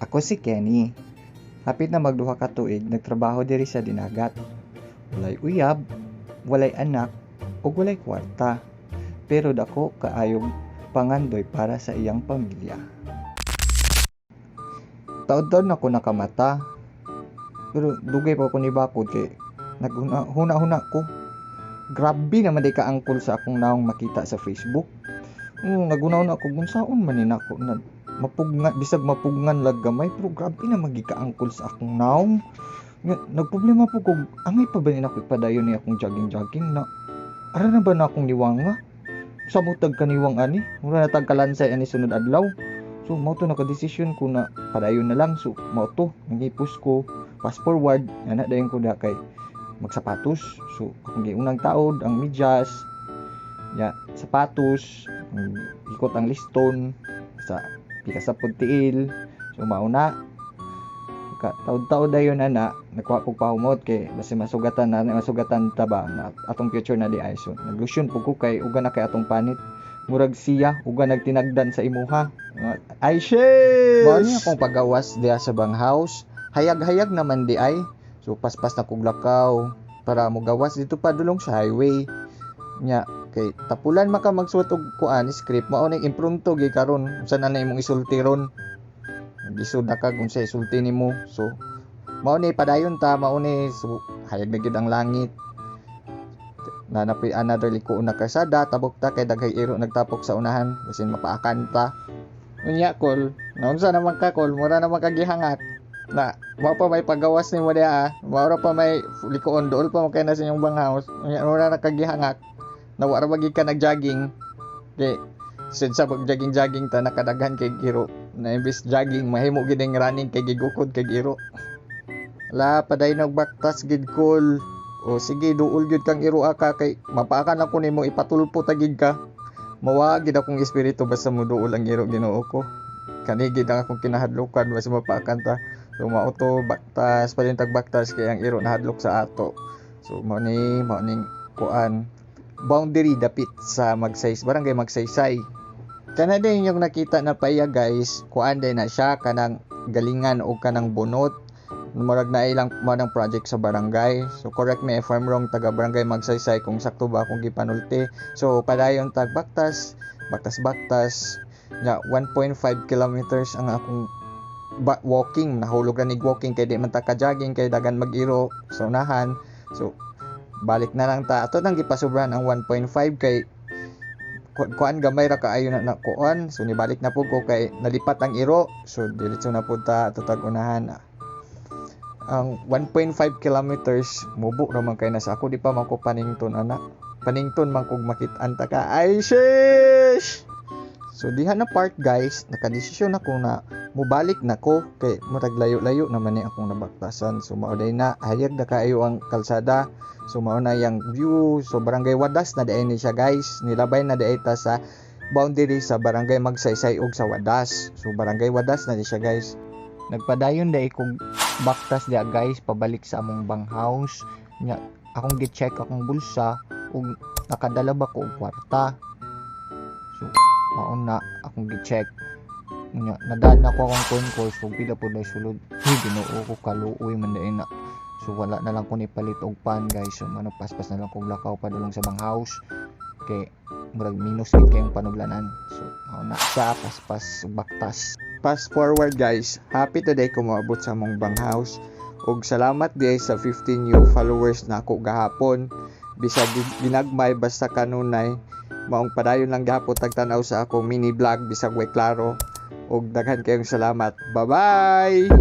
Ako si Kenny. Hapit na magduha ka tuig nagtrabaho diri sa dinagat. Walay uyab, walay anak, ug walay kwarta. Pero dako kaayong pangandoy para sa iyang pamilya. Taod-taod na ko nakamata. Pero dugay pa ko ni bakod kay naghuna-huna ko. Grabe naman di ka angkol sa akong naong makita sa Facebook. Nagunaw na ko unsaon man ni nako na mapugna bisag mapugngan lag gamay pero grabe na magika-angkol sa akong naong. Nagproblema po ko angay pa ba ni nako ipadayon ni akong jogging na. Ara na ba na akong niwanga? Sa mutag kaniwang ani, mura na tagkalansay ani sunod adlaw. So mao to naka-desisyon ko na padayon na lang. So mao to ngipos ko fast forward ana dayon ko da kay magsapatos. So akong giunang taod ang medyas, sapatos, ikot ang liston sa pika sa pagtiil. So mauna taod-taod dayon ana nakuha ko pahumot kay basi masugatan ta ba na atong future na di ay. So naglusyon pug ko kay uga na kay atong panit murag siya uga nagtinagdan sa imuha. Ay shit mo ni akong pagawas diha sa banghouse, hayag-hayag naman di ay. So paspas na kog lakaw para mo gawas dito pa dulong sa highway nya kay tapulan maka magsuot og kuan script mao ning impronto gi karon unsa na imong isulti ron gisud na kag unsa isulti nimo. So mao ni padayon ta mao ni so, hayag na gyud ang langit na napi another liko na kasada tabok ta kay daghay iro nagtapok sa unahan basin mapaakan ta unya kol na unsa naman ka kol mura naman kagihangat na mao pa may pagawas nimo diha mao ra pa may likoon dool pa mo kay na sa inyong banghouse unya mura na kagihangat na wala ba ka nag-jogging kay sid sa pag-jogging ta nakadaghan kay giro na imbis jogging mahimo gid ang running kay gigukod kay giro la paday nagbaktas gid kol o sige duol gid kang iro ka kay mapaakan ako nimo ipatulpo tagig ka mawa gid akong espiritu basta mo duol ang iro Ginoo ko kani gid ang akong kinahadlokan basta mapaakan ta. So mao to baktas pa din tagbaktas kay ang iro nahadlok sa ato. So mao ning kuan boundary dapit sa barangay Magsaysay. Kana din yung nakita na paya guys, kuan din na siya kanang galingan o kanang bunot. Murag na ilang manang project sa barangay. So correct me if I'm wrong, taga barangay Magsaysay kung sakto ba akong gipanulti. So padayon tagbaktas, baktas nya 1.5 kilometers ang akong walking, nahulog na walking kay di man ta ka-jogging kay dagan mag-iro sa unahan. So balik na lang ta ato nang gipasubran ang 1.5 kay kuan gamay ra kaayo na kuan. So nibalik na pud ko kay nalipat ang iro. So diretso na pud ta ato tag unahan. Ang 1.5 kilometers mubo ra man kay na sa ako di pa man ko panington ana. Panington man kog makit-an ta ka. Ay sheesh. So diha na part guys, nakadesisyon ako na mubalik na ko kay murag layo-layo naman ni akong nabaktasan. So mao day na hayag na kaayo ang kalsada. So mao na yang view. So barangay Wadas na diay ni siya guys. Nilabay na diay ta sa boundary sa barangay Magsaysay ug sa Wadas. So barangay Wadas na di siya guys. Nagpadayon day kog baktas dia guys pabalik sa among banghouse. Nya akong gi-check akong bulsa ug nakadala ba ko og kwarta. So mao na akong gi-check. Nya nadaan ako akong coin course ug pila pud na sulod. Ginoo ko kaluoy man day na. So wala na lang ko ni palit og pan guys. So paspas na lang kog lakaw padulong sa banghouse kay murag minus gid kayong panuglanan. So mao na sa paspas baktas. Fast forward guys, happy today ko moabot sa among banghouse ug salamat di sa 15 new followers na ako gahapon. Bisag ginagmay basta kanunay maong padayon lang gahapon tagtanaw sa akong mini vlog bisag way klaro ug daghan kayong salamat. Bye bye.